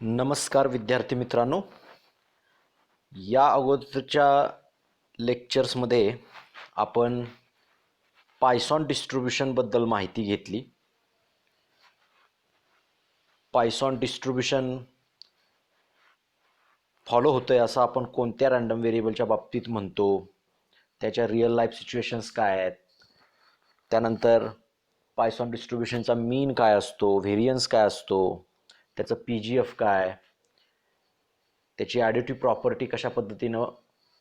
नमस्कार विद्यार्थी मित्रांनो. या अगोदरच्या लेक्चर्समध्ये आपण पायथॉन डिस्ट्रीब्युशनबद्दल माहिती घेतली. पायथॉन डिस्ट्रीब्युशन फॉलो होतंय असं आपण कोणत्या रँडम व्हेरिएबलच्या बाबतीत म्हणतो, त्याच्या रिअल लाईफ सिच्युएशन्स काय आहेत, त्यानंतर पायथॉन डिस्ट्रीब्युशनचा मीन काय असतो, व्हेरियन्स काय असतो, त्याचं PGF काय, त्याची ॲडिटिव्ह प्रॉपर्टी कशा पद्धतीनं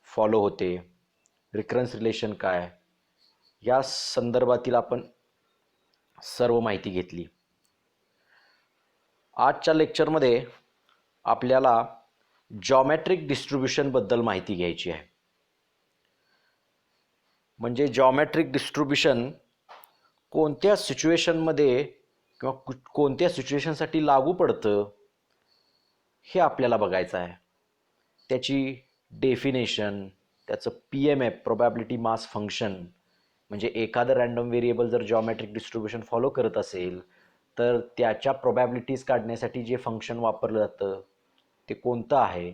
फॉलो होते, रिकरन्स रिलेशन काय, या संदर्भातील आपण सर्व माहिती घेतली. आजच्या लेक्चरमध्ये आपल्याला जॉमेट्रिक डिस्ट्रीब्युशनबद्दल माहिती घ्यायची आहे. म्हणजे जॉमेट्रिक डिस्ट्रीब्युशन कोणत्या सिच्युएशनमध्ये किंवा कोणत्या सिच्युएशनसाठी लागू पडतं हे आपल्याला बघायचं आहे. त्याची डेफिनेशन, त्याचं PMF प्रोबॅबिलिटी मास फंक्शन, म्हणजे एखादं रँडम व्हेरिएबल जर जॉमेट्रिक डिस्ट्रीब्युशन फॉलो करत असेल तर त्याच्या प्रोबॅबिलिटीज काढण्यासाठी जे फंक्शन वापरलं जातं ते कोणतं आहे,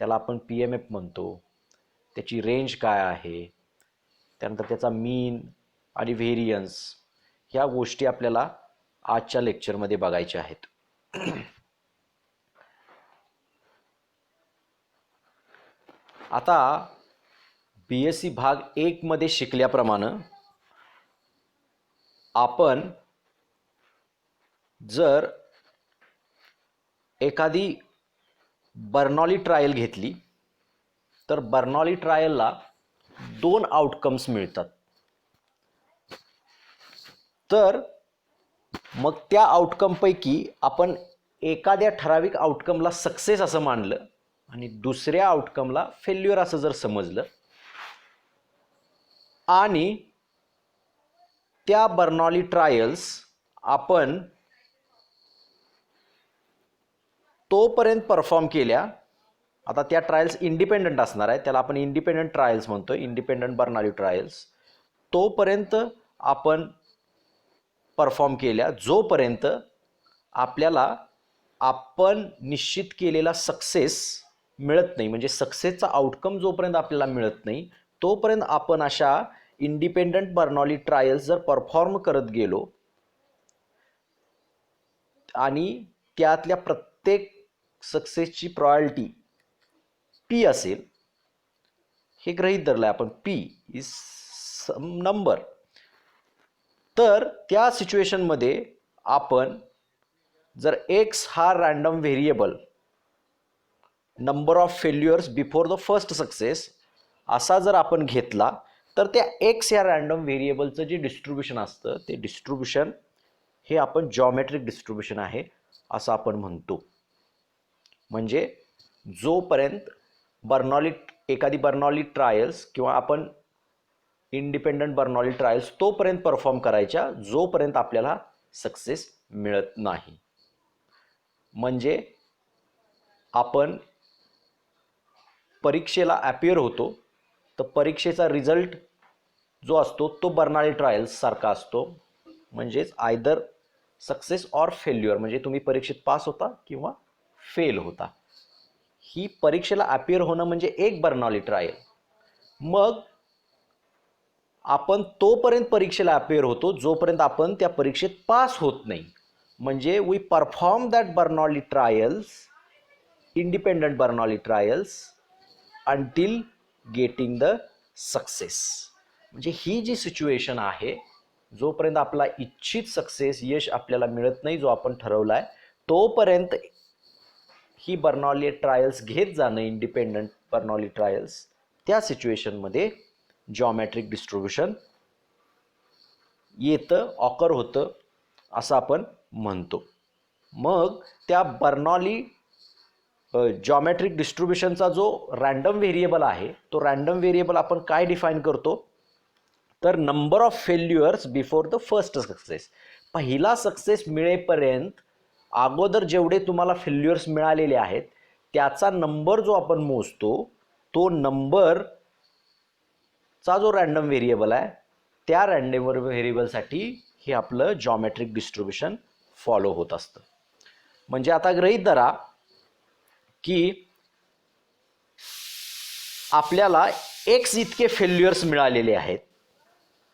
त्याला आपण PMF म्हणतो. त्याची रेंज काय आहे, त्यानंतर त्याचा मीन आणि व्हेरियन्स, ह्या गोष्टी आपल्याला आजच्या लेक्चरमध्ये बघायच्या आहेत. आता BSc भाग 1 मध्ये शिकल्याप्रमाणे आपण जर एखादी बर्नॉली ट्रायल घेतली तर बर्नॉली ट्रायलला 2 आउटकम्स मिळतात. तर मग त्या आउटकमपैकी आपण एखाद्या ठराविक आउटकमला सक्सेस असं मानलं आणि दुसऱ्या आउटकमला फेल्युअर असं जर समजलं आणि त्या बर्नॉली ट्रायल्स आपण तोपर्यंत परफॉर्म केल्या. आता त्या ट्रायल्स इंडिपेंडंट असणार आहे, त्याला आपण इंडिपेंडंट ट्रायल्स म्हणतो, इंडिपेंडंट बर्नॉली ट्रायल्स. तोपर्यंत आपण परफॉर्म केल्या जोपर्यंत आपल्याला आपण निश्चित केलेला सक्सेस मिळत नाही. म्हणजे सक्सेसचा आउटकम जोपर्यंत आपल्याला मिळत नाही तोपर्यंत आपण अशा इंडिपेंडंट बर्नॉली ट्रायल्स जर परफॉर्म करत गेलो आणि त्यातल्या प्रत्येक सक्सेसची प्रॉबिलिटी P असेल, हे गृहीत धरलं आपण, P इज सम नंबर, तर त्या सिच्युएशनमध्ये आपण जर X हा random variable, number of failures before the first success असा जर आपण घेतला तर त्या X या रँडम व्हेरिएबलचं जे डिस्ट्रीब्युशन असतं ते डिस्ट्रीब्युशन हे आपण जॉमेट्रिक डिस्ट्रीब्युशन आहे असं आपण म्हणतो. म्हणजे जोपर्यंत एखादी बर्नॉली ट्रायल्स किंवा आपण इंडिपेंडंट बर्नॉली ट्रायल्स तोपर्यंत परफॉर्म करायच्या जोपर्यंत आपल्याला सक्सेस मिळत नाही. म्हणजे आपण परीक्षेला अपिअर होतो तर परीक्षेचा रिझल्ट जो असतो तो बर्नॉली ट्रायल्स सारखा असतो. म्हणजेच आयदर सक्सेस ऑर फेल्युअर, म्हणजे तुम्ही परीक्षेत पास होता किंवा फेल होता. ही परीक्षेला अपिअर होणं म्हणजे एक बर्नॉली ट्रायल. मग आपण तोपर्यंत परीक्षेला अपिअर होतो जोपर्यंत आपण त्या परीक्षेत पास होत नाही. म्हणजे we perform that Bernoulli trials, independent Bernoulli trials, until getting the success. म्हणजे ही जी सिच्युएशन आहे, जोपर्यंत आपला इच्छित सक्सेस, यश आपल्याला मिळत नाही जो आपण ठरवला आहे, तोपर्यंत ही बर्नॉली ट्रायल्स घेत जाणं, इंडिपेंडंट बर्नॉली ट्रायल्स, त्या सिच्युएशनमध्ये जॉमेट्रिक डिस्ट्रीब्युशन येतं, ऑकर होतं असं आपण म्हणतो. मग त्या बर्नॉली जॉमेट्रिक डिस्ट्रीब्युशनचा जो रँडम व्हेरिएबल आहे तो रँडम व्हेरिएबल आपण काय डिफाईन करतो तर number of failures before the first success. पहिला सक्सेस मिळेपर्यंत अगोदर जेवढे तुम्हाला फेल्युअर्स मिळालेले आहेत त्याचा नंबर जो आपण मोजतो तो नंबरचा जो रँडम व्हेरिएबल आहे त्या रँडम व्हेरिएबलसाठी हे आपलं जॉमेट्रिक डिस्ट्रीब्युशन फॉलो होत असतं. म्हणजे आता गृहीत धरा की आपल्याला एक्स इतके फेल्युअर्स मिळालेले आहेत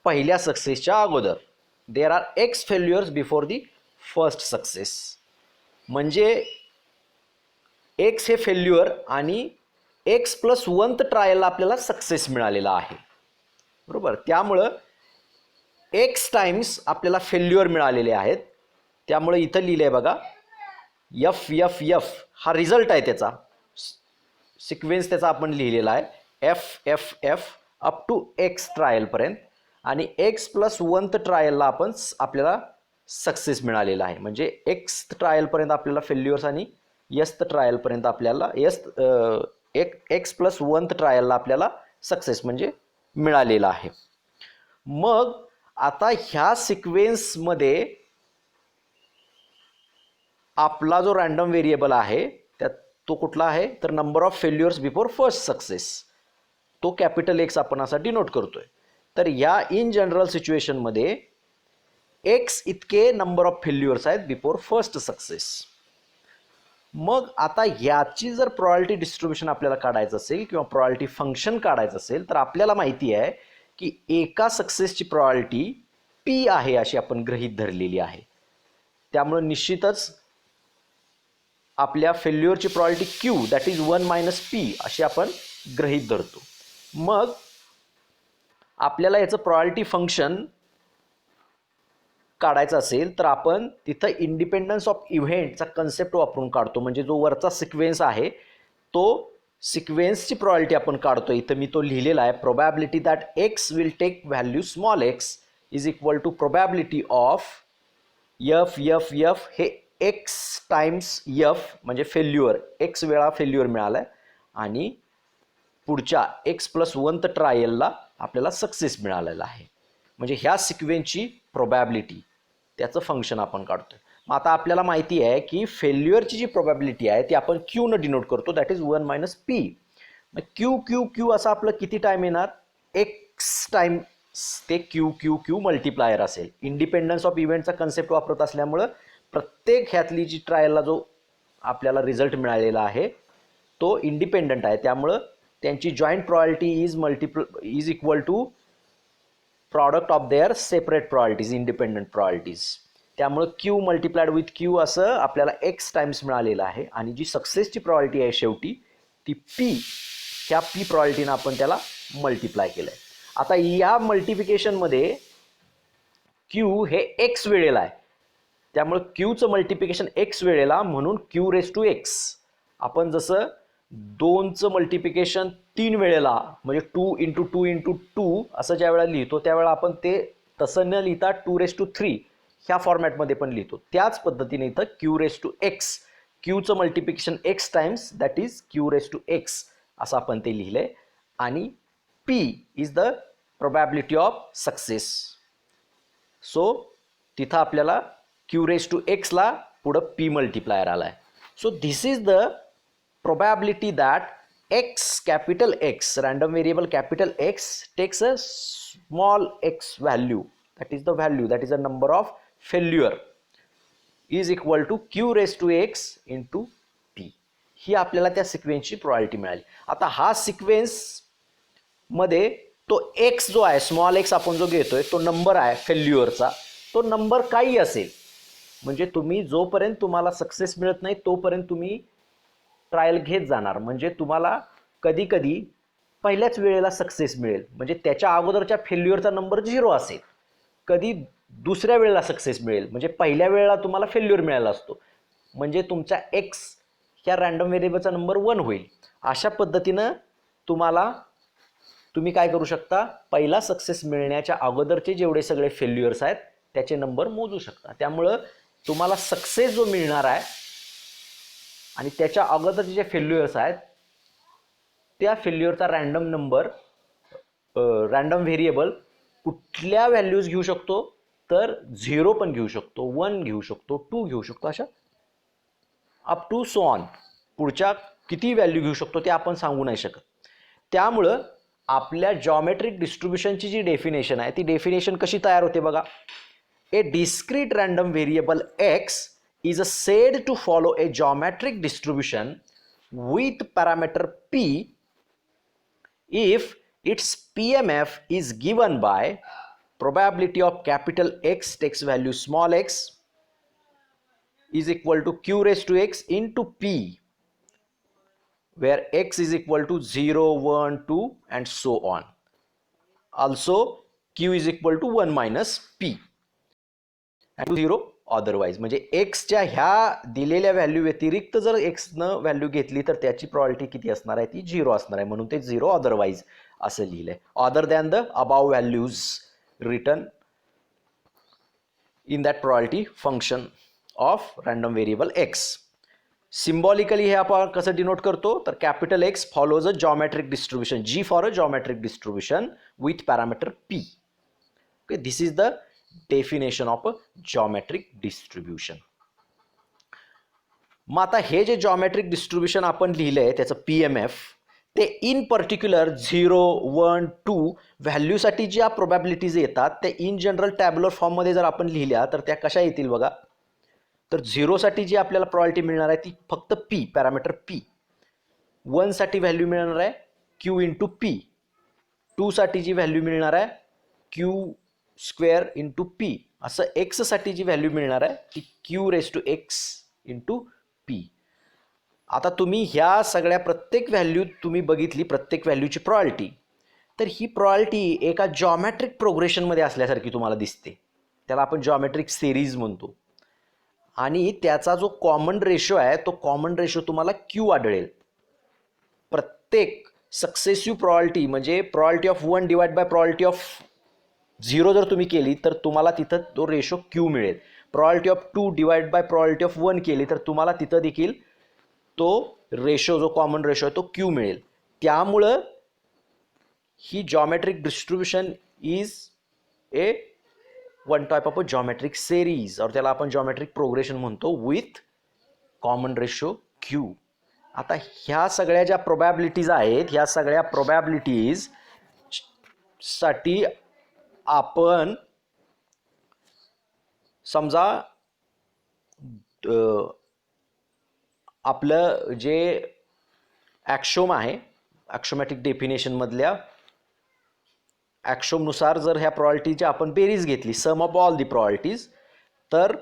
पहिल्या सक्सेसच्या अगोदर. There are x failures before the first success. म्हणजे एक्स हे फेल्युअर आणि x+1th ट्रायलला आपल्याला सक्सेस मिळालेला आहे, बरोबर. त्यामुळं एक्स टाइम्स आपल्याला फेल्युअर मिळालेले आहेत. त्यामुळे इथं लिहिलं आहे बघा, एफ एफ एफ हा रिझल्ट आहे, त्याचा सिक्वेन्स त्याचा आपण लिहिलेला आहे, F F F up to X ट्रायलपर्यंत. आणि x+1th ट्रायलला आपल्याला सक्सेस मिळालेला आहे. म्हणजे एक्स ट्रायलपर्यंत आपल्याला फेल्युअर्स आणि यस्थ ट्रायलपर्यंत आपल्याला x+1th ट्रायलला आपल्याला सक्सेस म्हणजे मिळालेला आहे. मग आता ह्या सिक्वेन्समध्ये आपला जो रँडम व्हेरिएबल आहे त्यात तो कुठला आहे तर number of failures before first success, तो कॅपिटल एक्स आपण असा डिनोट करतोय. तर या इन जनरल सिच्युएशनमध्ये एक्स इतके नंबर ऑफ फेल्युअर्स आहेत बिफोर फर्स्ट सक्सेस. मग आता याची जर प्रॉबिलिटी डिस्ट्रीब्युशन आपल्याला काढायचं असेल किंवा प्रॉबिलिटी फंक्शन काढायचं असेल तर आपल्याला माहिती आहे की एका सक्सेसची प्रॉबिलिटी पी आहे अशी आपण गृहीत धरलेली आहे. त्यामुळे निश्चितच आपल्या फेल्युअरची probability q that is 1 - p अशी आपण गृहीत धरतो. मग आपल्याला याचं प्रॉबिलिटी फंक्शन काढायचं असेल तर आपण तिथं इंडिपेंडन्स ऑफ इव्हेंटचा कन्सेप्ट वापरून काढतो. म्हणजे जो वरचा सिक्वेन्स आहे तो सिक्वेन्सची प्रॉबिलिटी आपण काढतो. इथं मी तो लिहिलेला आहे, probability that X will take value small X is equal to probability of F F F हे एक्स टाइम्स एफ म्हणजे फेल्युअर, एक्स वेळा फेल्युअर मिळाला आहे आणि पुढच्या x+1th ट्रायलला आपल्याला सक्सेस मिळालेला आहे. म्हणजे ह्या सिक्वेन्सची प्रोबॅबिलिटी त्याचं फंक्शन आपण काढतोय. मग आता आपल्याला माहिती आहे की फेल्युअरची जी प्रोबॅबिलिटी आहे ती आपण क्यू न डिनोट करतो, दॅट इज 1 - p. मग क्यू क्यू क्यू असं आपलं किती टाइम येणार, एक्स टाइम ते क्यू क्यू क्यू मल्टिप्लायर असेल. इंडिपेंडन्स ऑफ इव्हेंटचा कन्सेप्ट वापरत असल्यामुळं प्रत्येक ह्यातली जी ट्रायलला जो आपल्याला रिझल्ट मिळालेला आहे तो इंडिपेंडंट आहे. त्यामुळं त्यांची joint probability is equal to product of their separate probabilities, independent probabilities. त्यामुळे क्यू मल्टिप्लाइड विथ क्यू असं आपल्याला एक्स टाइम्स मिळालेलं आहे. आणि जी सक्सेसची प्रॉबिलिटी आहे शेवटी ती पी, ह्या पी प्रॉबिलिटीनं आपण त्याला मल्टिप्लाय केलं आहे. आता या मल्टिप्लिकेशनमध्ये क्यू हे एक्स वेळेला आहे, त्यामुळे क्यूचं मल्टिप्लिकेशन एक्स वेळेला, म्हणून q⁻x. आपण जसं 2चं मल्टिप्लिकेशन 3 वेळेला म्हणजे 2 × 2 × 2 असं ज्या वेळेला लिहितो त्यावेळेला आपण ते तसं न लिहिता 2⁻³ ह्या फॉर्मॅटमध्ये पण लिहितो. त्याच पद्धतीने इथं q⁻x, क्यूचं multiplication x times that is q⁻x असं आपण ते लिहिलंय. आणि p is the probability of success. So तिथं आपल्याला q⁻x ला पुढं p मल्टिप्लायर आलाय. So this is the probability that x, capital X, random variable capital X takes a small x value, that is the value, that is a number of failure, is equal to q⁻x into p. ही आपल्याला त्या सिक्वेन्सची probability मिळाली. आता हा sequence मध्ये तो x जो आहे, small x आपण जो घेतोय तो नंबर आहे फेल्युअरचा, तो नंबर काही असेल. म्हणजे तुम्ही जोपर्यंत तुम्हाला सक्सेस मिळत नाही तोपर्यंत तुम्ही ट्रायल घेत जाणार. म्हणजे तुम्हाला कधी कधी पहिल्याच वेळेला सक्सेस मिळेल, म्हणजे त्याच्या अगोदरच्या फेल्युअरचा नंबर 0 असेल. कधी दुसऱ्या वेळेला सक्सेस मिळेल, म्हणजे पहिल्या वेळेला तुम्हाला फेल्युअर मिळाला असतो, म्हणजे तुमच्या एक्स ह्या रँडम व्हेरिएबलचा नंबर 1 होईल. अशा पद्धतीनं तुम्ही काय करू शकता, पहिला सक्सेस मिळण्याच्या अगोदरचे जेवढे सगळे फेल्युअर्स आहेत त्याचे नंबर मोजू शकता. त्यामुळं तुम्हाला सक्सेस जो मिळणार आहे आणि त्याच्या अगोदरचे जे फेल्युअर्स आहेत त्या फेल्युअरचा रँडम नंबर, रँडम व्हेरिएबल कुठल्या व्हॅल्यूज घेऊ शकतो तर 0 पण घेऊ शकतो, 1 घेऊ शकतो, 2 घेऊ शकतो, अशा अप टू सो ऑन पुढच्या किती व्हॅल्यू घेऊ शकतो ते आपण सांगू नाही शकत. त्यामुळं आपल्या जॉमेट्रिक डिस्ट्रीब्युशनची जी डेफिनेशन आहे ती डेफिनेशन कशी तयार होते बघा. A discrete random variable x is said to follow a geometric distribution with parameter p if its PMF is given by probability of capital X takes value small x is equal to q raised to x into p, where x is equal to 0, 1, 2 and so on. Also q is equal to 1 minus p and 0 otherwise. म्हणजे x च्या ह्या दिलेल्या value व्यतिरिक्त जर x न value घेतली तर त्याची प्रोबॅबिलिटी किती असणार आहे, ती 0 असणार आहे. म्हणून ते 0 अदरवाइज असं लिहिलंय. Other than the above values return in that probability function of random variable x. Symbolically हे आपण कसं डिनोट करतो तर capital x follows a geometric distribution, G for a geometric distribution with parameter p. Okay, this is the definition of a geometric distribution. मग आता हे जे geometric distribution आपण लिहिलंय त्याचं PMF ते इन पर्टिक्युलर 0, 1, 2 व्हॅल्यूसाठी ज्या प्रोबॅबिलिटीज येतात ते इन जनरल टॅब्युलर फॉर्ममध्ये जर आपण लिहिल्या तर त्या कशा येतील बघा. तर 0 साठी जी आपल्याला प्रोबॅबिलिटी मिळणार आहे ती फक्त p, पॅरामीटर p. 1 साठी व्हॅल्यू मिळणार आहे q इंटू p. 2 साठी जी व्हॅल्यू मिळणार आहे q स्क्वेअर इंटू p. असं x साठी जी व्हॅल्यू मिळणार आहे ती q raise to x into p. आता तुम्ही ह्या सगळ्या प्रत्येक व्हॅल्यू तुम्ही बघितली, प्रत्येक व्हॅल्यूची प्रोबॅबिलिटी, तर ही प्रोबॅबिलिटी एका जॉमेट्रिक प्रोग्रेशनमध्ये असल्यासारखी तुम्हाला दिसते. त्याला आपण जॉमेट्रिक सिरीज म्हणतो. आणि त्याचा जो कॉमन रेशो आहे तो कॉमन रेशो तुम्हाला q आढळेल. प्रत्येक सक्सेसिव्ह प्रोबॅबिलिटी म्हणजे probability of 1 divide by probability of 0 जर तुम्ही केली तर तुम्हाला तिथं तो रेशो q मिळेल. Probability of 2 divide by probability of 1 केली तर तुम्हाला तिथं देखील तो रेशो जो कॉमन रेशो आहे तो q मिळेल. त्यामुळं ही geometric distribution is a one type of a geometric series, और त्याला आपण जॉमेट्रिक प्रोग्रेशन म्हणतो विथ कॉमन रेशो q. आता ह्या सगळ्या ज्या प्रोबॅबिलिटीज आहेत ह्या सगळ्या प्रोबॅबिलिटीज साठी आपण समजा आपलं जे ॲक्शोम आहे ॲक्शोमॅटिक डेफिनेशन मधल्या ॲक्शोमनुसार जर ह्या प्रोबॅबिलिटीची आपण बेरीज घेतली, सम ऑफ ऑल दी प्रोबॅबिलिटीज, तर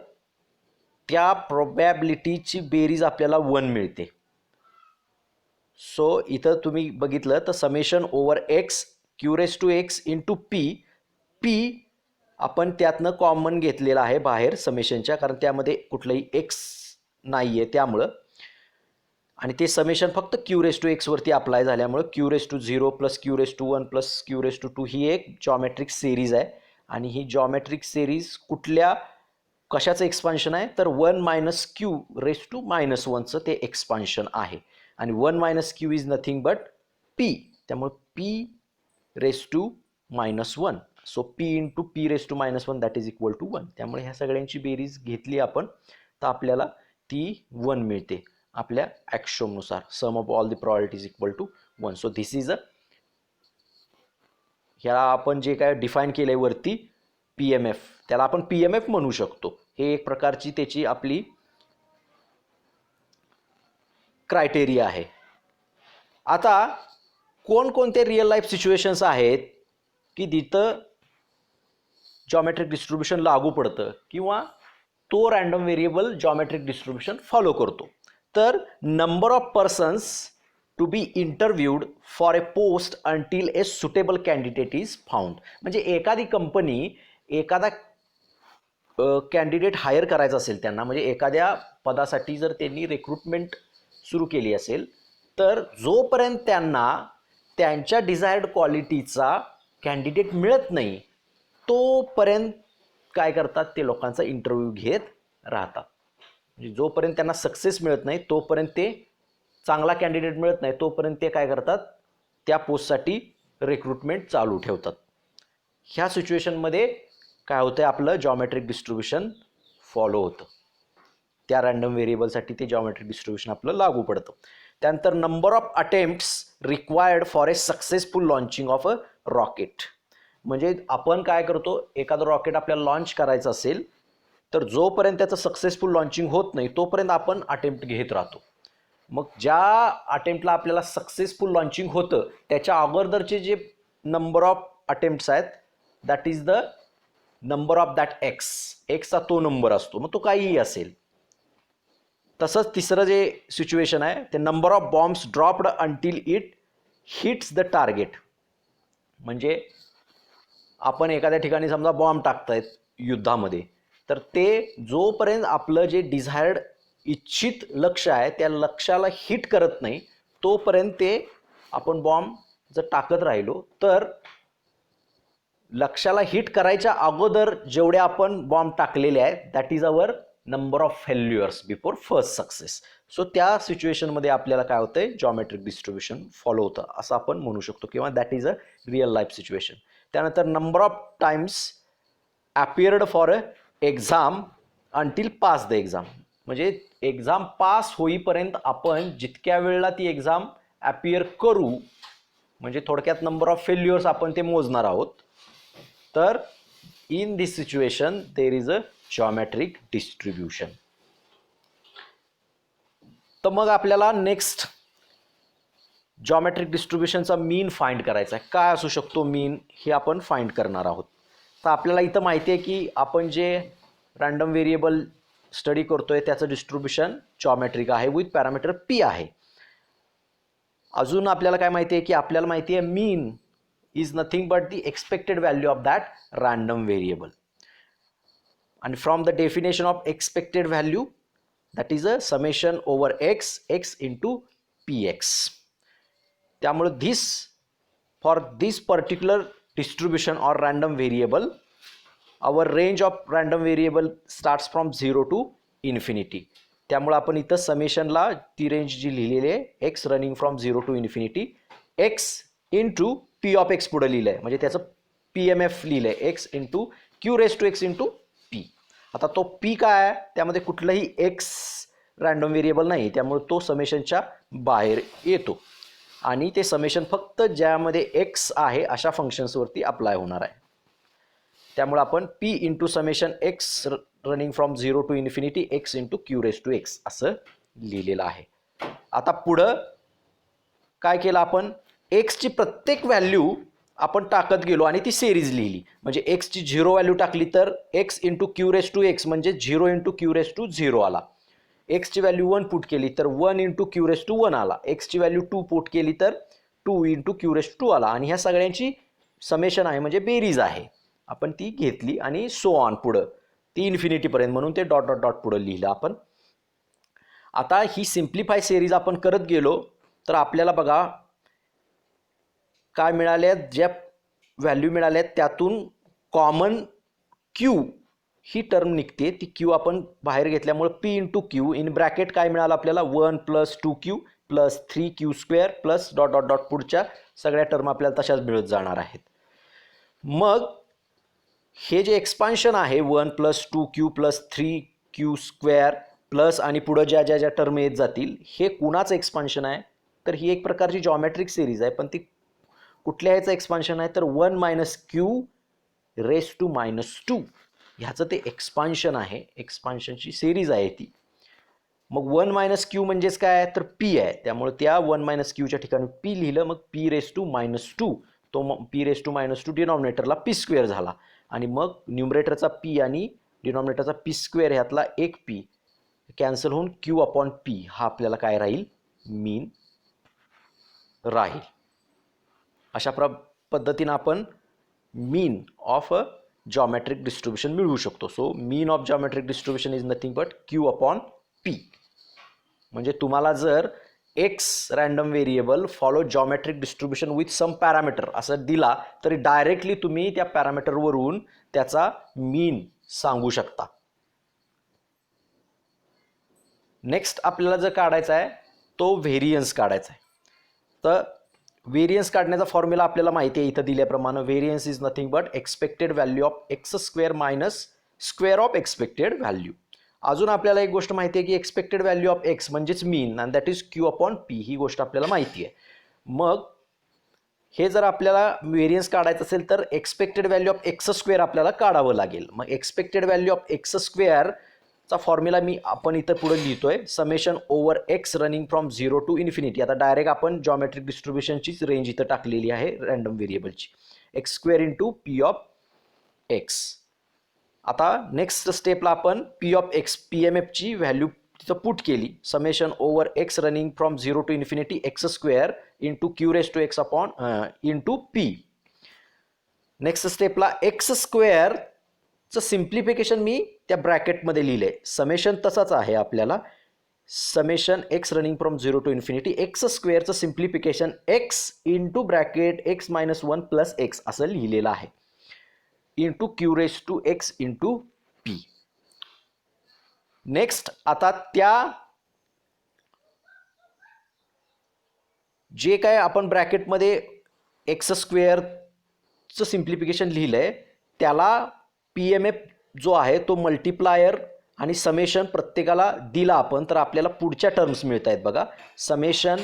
त्या प्रोबॅबिलिटीची बेरीज आपल्याला 1 मिळते. सो इथं तुम्ही बघितलं तर summation over x q raise to x into p आपण त्यातनं कॉमन घेतलेला आहे बाहेर समेशनच्या, कारण त्यामध्ये कुठलंही x नाही आहे त्यामुळं. आणि ते समेशन फक्त q रेज टू x वरती अप्लाय झाल्यामुळं q raise to 0 plus q raise to 1 plus q raise to 2 ही एक जॉमेट्रिक सिरीज आहे. आणि ही जॉमेट्रिक सिरीज कुठल्या कशाचं एक्सपान्शन आहे तर 1 minus q raise to minus 1चं ते एक्सपान्शन आहे. आणि 1 minus q is nothing but p, त्यामुळे p raise to minus 1. So p into p raise to minus 1 that is equal to 1. त्यामुळे ह्या सगळ्यांची बेरीज घेतली आपण तर आपल्याला ती 1 मिळते आपल्या ॲक्शोमनुसार. Sum of all the probabilities equal to 1. So this is a, ह्याला आपण जे काय डिफाईन केलंय वरती PMF, त्याला आपण PMF म्हणू शकतो. हे एक प्रकारची त्याची आपली क्रायटेरिया आहे. आता कोणकोणते रिअल लाईफ सिच्युएशन्स आहेत की तिथं जॉमेट्रिक डिस्ट्रीब्यूशन लागू पडतं किंवा तो random variable geometric distribution follow करतो. तर number of persons to be interviewed for a post until a suitable candidate is found. म्हणजे एखादी कंपनी एखादा कॅन्डिडेट हायर करायचा असेल त्यांना, म्हणजे एखाद्या पदासाठी जर त्यांनी रिक्रुटमेंट सुरू केली असेल तर जोपर्यंत त्यांना त्यांच्या डिझायर्ड क्वालिटीचा कॅन्डिडेट मिळत नाही तोपर्यंत काय करतात ते लोकांचा इंटरव्ह्यू घेत राहतात. म्हणजे जोपर्यंत त्यांना सक्सेस मिळत नाही तोपर्यंत ते चांगला कॅन्डिडेट मिळत नाही तोपर्यंत ते काय करतात त्या पोस्टसाठी रिक्रुटमेंट चालू ठेवतात. ह्या सिच्युएशनमध्ये काय होतं आपलं जॉमेट्रिक डिस्ट्रीब्यूशन फॉलो होतं. त्या रँडम व्हेरिएबलसाठी ते जॉमेट्रिक डिस्ट्रीब्यूशन आपलं लागू पडतं. त्यानंतर number of attempts required for a successful launching of a rocket. म्हणजे आपण काय करतो, एखादं रॉकेट आपल्याला लॉन्च करायचं असेल तर जोपर्यंत त्याचं सक्सेसफुल लॉन्चिंग होत नाही तोपर्यंत आपण अटेम्प्ट घेत राहतो. मग ज्या अटेम्प्टला आपल्याला सक्सेसफुल लॉन्चिंग होतं त्याच्या अगोदरचे जे नंबर ऑफ अटेम्प्ट्स आहेत that is the number of that एक्सचा तो नंबर असतो, मग तो काहीही असेल. तसंच तिसरं जे सिच्युएशन आहे ते number of bombs dropped until it hits the target. म्हणजे आपण एखाद्या ठिकाणी समजा बॉम्ब टाकतायत युद्धामध्ये, तर ते जोपर्यंत आपलं जे डिझायर्ड इच्छित लक्ष आहे त्या लक्ष्याला हिट करत नाही तोपर्यंत ते आपण बॉम्ब जर टाकत राहिलो तर लक्ष्याला हिट करायच्या अगोदर जेवढे आपण बॉम्ब टाकलेले आहेत that is our number of failures before first success. So त्या सिच्युएशनमध्ये आपल्याला काय होतंय, जॉमेट्रिक डिस्ट्रीब्युशन फॉलो होतं असं आपण म्हणू शकतो, किंवा that is a real life situation. त्यानंतर number of times appeared for a exam until pass the exam. म्हणजे एक्झाम पास होईपर्यंत आपण जितक्या वेळेला ती एक्झाम अपियर करू, म्हणजे थोडक्यात नंबर ऑफ फेल्युअर्स आपण ते मोजणार आहोत. तर in this situation there is a geometric distribution. तर मग आपल्याला नेक्स्ट जॉमेट्रिक डिस्ट्रीब्युशनचा मीन फाइंड करायचा आहे. काय असू शकतो मीन हे आपण फाइंड करणार आहोत. तर आपल्याला इथं माहिती आहे की आपण जे रँडम व्हेरिएबल स्टडी करतोय त्याचं डिस्ट्रीब्युशन जॉमेट्रिक आहे विथ पॅरामीटर पी आहे. अजून आपल्याला काय माहिती आहे की आपल्याला माहिती आहे mean is nothing but the expected value of that random variable. आणि from the definition of expected value that is a summation over x into p x. त्यामुळे for this particular distribution or random variable our range of random variable starts from 0 to infinity. त्यामुळे आपण इथं समेशनला ती range जी लिहिलेली आहे x running from 0 to infinity x into p of x पुढे लिहिलं आहे, म्हणजे त्याचं पी एम एफ लिहिलं आहे x into q raise to x into p. आता तो पी काय आहे, त्यामध्ये कुठलंही एक्स रँडम व्हेरिएबल नाही, त्यामुळे तो समेशनच्या बाहेर येतो आणि ते समेशन फक्त ज्यामध्ये एक्स आहे अशा फंक्शन्सवरती अप्लाय होणार आहे. त्यामुळे आपण p into summation x running from 0 to infinity x into q raise to x असं लिहिलेलं आहे. आता पुढं काय केलं आपण, एक्सची प्रत्येक व्हॅल्यू आपण टाकत गेलो आणि ती सिरीज लिहिली. म्हणजे एक्सची 0 व्हॅल्यू टाकली तर x into q raise to x म्हणजे 0 इंटू क्यू रेस टू 0 आला. एक्सची व्हॅल्यू 1 पुट केली तर 1 इंटू क्यू रेस टू 1 आला. एक्सची व्हॅल्यू 2 पुट केली तर 2 इंटू क्यू रेस टू 2 आला. आणि ह्या सगळ्यांची समेशन आहे म्हणजे बेरीज आहे, आपण ती घेतली आणि सो ऑन पुढं ती इन्फिनिटीपर्यंत, म्हणून ते डॉट डॉट डॉट पुढं लिहिलं आपण. आता ही सिम्प्लिफाय सिरीज आपण करत गेलो तर आपल्याला बघा काय मिळाल्या, ज्या व्हॅल्यू मिळाल्यात त्यातून कॉमन क्यू ही टर्म निघते. ती क्यू आपण बाहेर घेतल्यामुळे P into Q in bracket काय मिळालं आपल्याला 1 plus 2q plus 3q² plus dot dot dot पुढच्या सगळ्या टर्म आपल्याला तशाच मिळत जाणार आहेत. मग हे जे एक्सपान्शन आहे 1 plus 2q plus 3q² plus आणि पुढं ज्या ज्या ज्या टर्म येत जातील हे कुणाचं एक्सपान्शन आहे, तर ही एक प्रकारची जॉमेट्रिक सिरीज आहे. पण ती कुठल्या ह्याचं एक्सपान्शन आहे तर 1 मायनस क्यू रेस टू -2 ह्याचं ते एक्सपान्शन आहे, एक्सपान्शनची सिरीज आहे ती. मग 1 मायनस क्यू म्हणजेच काय तर पी आहे, त्यामुळे त्या 1 मायनस क्यूच्या ठिकाणी पी लिहिलं. मग पी रेस टू -2 तो पी रेस टू -2 डिनॉमिनेटरला p² झाला आणि मग न्यूमरेटरचा पी आणि डिनॉमिनेटरचा p² ह्यातला एक पी कॅन्सल होऊन क्यू अपॉन पी हा आपल्याला काय राहील, मीन राहील. अशा पद्धतीनं आपण mean of a geometric distribution मिळवू शकतो. So mean of geometric distribution is nothing but q upon p. म्हणजे तुम्हाला जर x random variable follow geometric distribution with some parameter असं दिला तरी डायरेक्टली तुम्ही त्या पॅरामीटरवरून त्याचा मीन सांगू शकता. नेक्स्ट आपल्याला जर काढायचा आहे तो व्हेरियन्स काढायचा आहे. तर व्हेरियन्स काढण्याचा फॉर्म्युला आपल्याला माहिती आहे इथं दिल्याप्रमाणे, variance is nothing but expected value of x² minus square of expected value. अजून आपल्याला एक गोष्ट माहिती आहे की एक्सपेक्टेड व्हॅल्यू ऑफ एक्स म्हणजेच mean and that is q upon p, ही गोष्ट आपल्याला माहिती आहे. मग हे जर आपल्याला व्हेरियन्स काढायचं असेल तर एक्सपेक्टेड व्हॅल्यू ऑफ x² आपल्याला काढावं लागेल. मग एक्सपेक्टेड व्हॅल्यू ऑफ x² चा फॉर्म्युला आपण इथं पुढे लिहितोय, summation over x running from 0 to infinity. आता डायरेक्ट आपण जॉमेट्रिक डिस्ट्रीब्युशनचीच रेंज इथं टाकलेली आहे रँडम व्हेरिएबलची, x square into p of x. आता नेक्स्ट स्टेपला आपण पी ऑफ एक्स PMFची व्हॅल्यू तिथं पुट केली, summation over x running from 0 to infinity x square into q raise to x upon into p. Next स्टेपला x स्क्वेअरचं simplification मी त्या ब्रॅकेटमध्ये लिहिले, समेशन तसाच आहे आपल्याला, summation x running from 0 to infinity x स्क्वेअरचं simplification x into bracket x minus 1 plus x असं लिहिलेलं आहे, into q raise to x into p. Next आता त्या जे काय आपण ब्रॅकेटमध्ये एक्स स्क्वेअरचं सिम्प्लिफिकेशन लिहिलंय त्याला PMF जो आहे तो मल्टिप्लायर आणि समेशन प्रत्येकाला दिला आपण, तर आपल्याला पुढच्या टर्म्स मिळत आहेत बघा, summation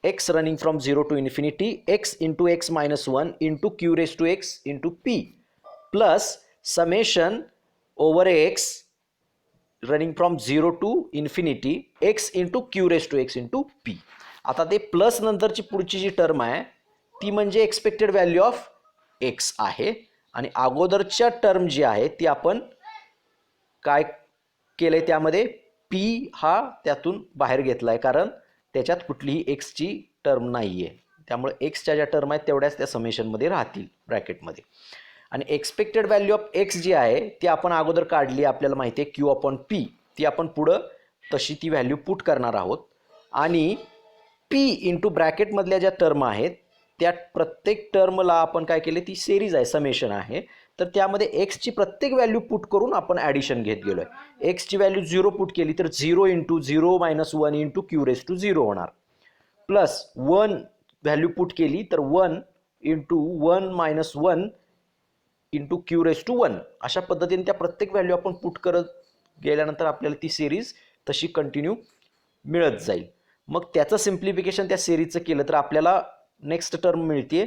x running from 0 to infinity x into x minus 1 into q raise to x into p plus summation over x running from 0 to infinity x into q raise to x into p. आता ते plus नंतरची पुढची जी term आहे ती म्हणजे expected value of x आहे, आणि अगोदरच्या टर्म जी आहे ती आपण काय केलंय त्यामध्ये पी हा त्यातून बाहेर घेतलाय, कारण त्याच्यात कुठलीही एक्सची टर्म नाही आहे, त्यामुळे एक्सच्या ज्या टर्म आहेत तेवढ्याच त्या समेशनमध्ये राहतील ब्रॅकेटमध्ये. आणि एक्सपेक्टेड व्हॅल्यू ऑफ एक्स जी आहे ती आपण अगोदर काढली, आपल्याला माहिती आहे क्यू अपॉन पी, ती आपण पुढं तशी ती व्हॅल्यू पुट करणार आहोत. आणि पी इंटू ब्रॅकेटमधल्या ज्या टर्म आहेत त्या प्रत्येक टर्मला आपण काय केले, ती सिरीज आहे, समेशन आहे, तर त्यामध्ये एक्सची प्रत्येक व्हॅल्यू पुट करून आपण ॲडिशन घेत गेलो आहे. एक्सची व्हॅल्यू 0 पुट केली तर 0 into 0 minus 1 into q raise to 0 होणार, प्लस 1 व्हॅल्यू पुट केली तर 1 into 1 minus 1 into q raise to 1. अशा पद्धतीने त्या प्रत्येक व्हॅल्यू आपण पुट करत गेल्यानंतर आपल्याला ती सिरीज तशी कंटिन्यू मिळत जाईल. मग त्याचं सिम्प्लिफिकेशन त्या सिरीजचं केलं तर आपल्याला नेक्स्ट टर्म मिळते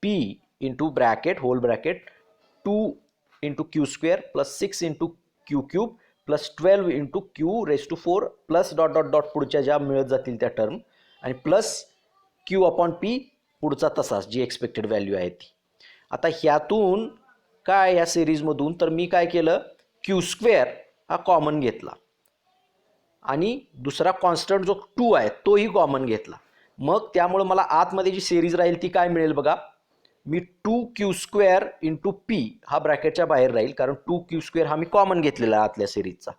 p into bracket whole bracket 2 into q square plus 6 into q cube plus 12 into q raise to 4 plus dot dot dot पुढच्या ज्या मिळत जातील त्या टर्म, आणि प्लस क्यू अपॉन पी पुढचा तसाच जी एक्सपेक्टेड व्हॅल्यू आहे ती. आता ह्यातून काय या सिरीजमधून तर मी काय केलं, क्यू स्क्वेअर हा कॉमन घेतला आणि दुसरा कॉन्स्टंट जो 2 आहे तोही कॉमन घेतला. मग त्यामुळे मला आतमध्ये जी सिरीज राहील ती काय मिळेल बघा, मी 2 क्यू स्क्वेअर इंटू पी हा ब्रॅकेटच्या बाहेर राहील, कारण 2 क्यू स्क्वेअर हा मी कॉमन घेतलेला आहे आतल्या सिरीजचा,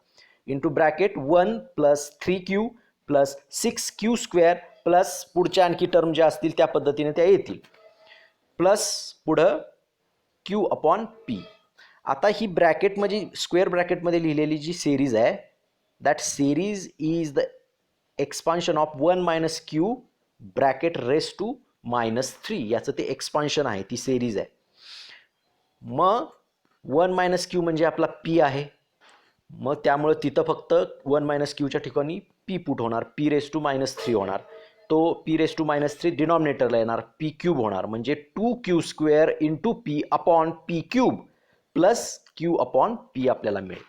into bracket 1 plus 3Q plus 6Q square plus पुढच्या आणखी टर्म ज्या असतील त्या पद्धतीने त्या येतील, प्लस पुढं क्यू अपॉन पी. आता ही ब्रॅकेटमध्ये स्क्वेअर ब्रॅकेटमध्ये लिहिलेली जी सिरीज आहे that series is the expansion of 1 minus q bracket raise to -3, याचं ते एक्सपान्शन आहे, ती सिरीज आहे. मग 1 मायनस क्यू म्हणजे आपला पी आहे, मग त्यामुळे तिथं फक्त 1 मायनस क्यूच्या ठिकाणी पी पुट होणार, पी रेस टू -3 होणार, तो पी रेस टू -3 डिनॉमिनेटरला येणार, पी क्यूब होणार, म्हणजे 2Q square into P upon P cube plus q upon P आपल्याला मिळेल.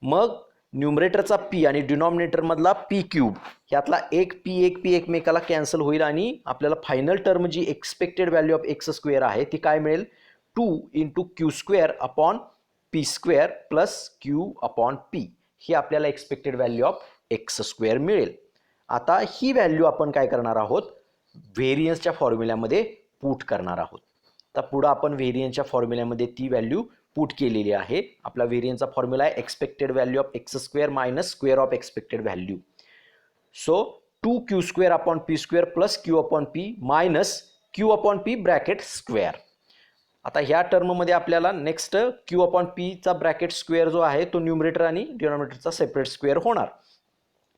मग न्यूमरेटरचा पी आणि डिनॉमिनेटरमधला पी क्यूब यातला एक पी एकमेकाला कॅन्सल होईल आणि आपल्याला फायनल टर्म जी expected value of x square आहे ती काय मिळेल, 2 into q square upon p square plus q upon p, ही आपल्याला expected value of x square मिळेल. आता ही व्हॅल्यू आपण काय करणार आहोत, व्हेरियन्सच्या फॉर्म्युल्यामध्ये पुट करणार आहोत. तर पुढं आपण व्हेरियन्सच्या फॉर्म्युल्यामध्ये ती व्हॅल्यू पुट केलेली आहे. आपला व्हेरियन्सचा फॉर्म्युला आहे expected value of x square minus square of expected value. So 2Q square upon p square plus q upon P minus Q upon P bracket square. आता ह्या टर्ममध्ये आपल्याला नेक्स्ट क्यू अपॉन पीचा bracket square जो आहे तो numerator आणि डिनॉमिनेटरचा separate square होणार.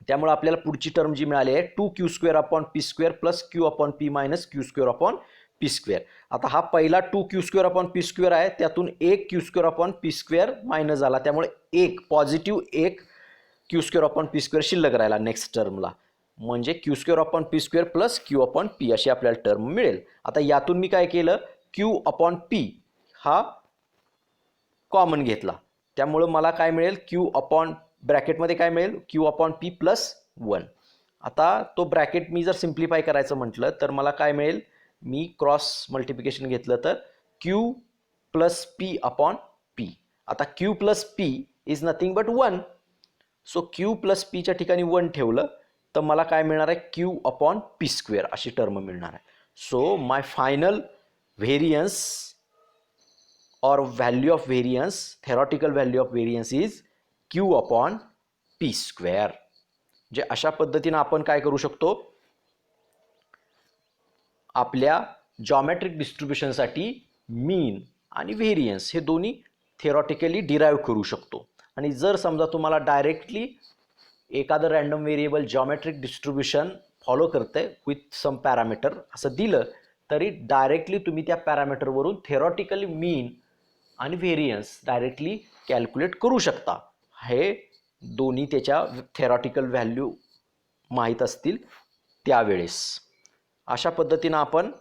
त्यामुळे आपल्याला पुढची टर्म जी मिळाली आहे 2Q square upon p square plus q upon P minus Q square upon p square. आता हा पहिला 2Q square upon p square आहे, त्यातून एक Q square upon p square minus झाला, त्यामुळे एक पॉझिटिव्ह एक Q square upon p square शिल्लक राहिला नेक्स्ट टर्मला, म्हणजे Q square upon p square plus q upon P अशी आपल्याला टर्म मिळेल. आता यातून मी काय केलं, क्यू अपॉन पी हा कॉमन घेतला, त्यामुळे मला काय मिळेल, क्यू अपॉन ब्रॅकेटमध्ये काय मिळेल, क्यू अपॉन पी प्लस 1. आता तो ब्रॅकेट मी जर सिम्प्लिफाय करायचं म्हटलं तर मला काय मिळेल, मी क्रॉस मल्टिप्लिकेशन घेतलं तर q plus p upon p. आता q plus p is nothing but 1. So q plus पीच्या ठिकाणी 1 ठेवलं तर मला काय मिळणार आहे, क्यू अपॉन पी स्क्वेअर अशी टर्म मिळणार आहे. So my final variance or value of variance, theoretical value of variance is q upon p square. जे अशा पद्धतीने आपण काय करू शकतो, आपल्या जॉमेट्रिक डिस्ट्रीब्युशनसाठी मीन आणि व्हेरियन्स हे दोन्ही थिअरॉटिकली डिराईव्ह करू शकतो. आणि जर समजा तुम्हाला डायरेक्टली एखादं random variable geometric distribution follow करते विथ सम पॅरामीटर असं दिलं तरी डायरेक्टली तुम्ही त्या पॅरामीटरवरून थिअरॉटिकली मीन आणि व्हेरियन्स डायरेक्टली कॅल्क्युलेट करू शकता. हे दोन्ही त्याच्या थेरॉटिकल व्हॅल्यू माहीत असतील त्यावेळेस. अशा पद्धतीनं आपण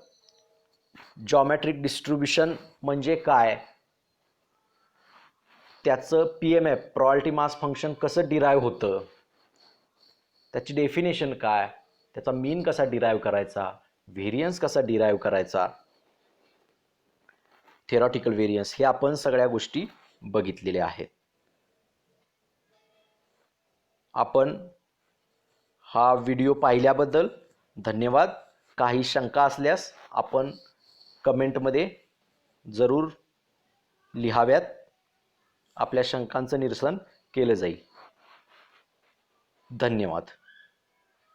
जॉमेट्रिक डिस्ट्रीब्युशन म्हणजे काय, त्याचं p m f property mass function कसं डिराईव्ह होतं, त्याची डेफिनेशन काय, त्याचा मीन कसा डिराईव्ह करायचा, व्हेरियन्स कसा डिराईव्ह करायचा, थेरॉटिकल व्हेरियन्स, हे आपण सगळ्या गोष्टी बघितलेल्या आहेत. आपण हा व्हिडिओ पाहिल्याबद्दल धन्यवाद. काही शंका असल्यास आपण कमेंटमध्ये जरूर लिहाव्यात. आपल्या शंकांचं निरसन केलं जाईल. धन्यवाद.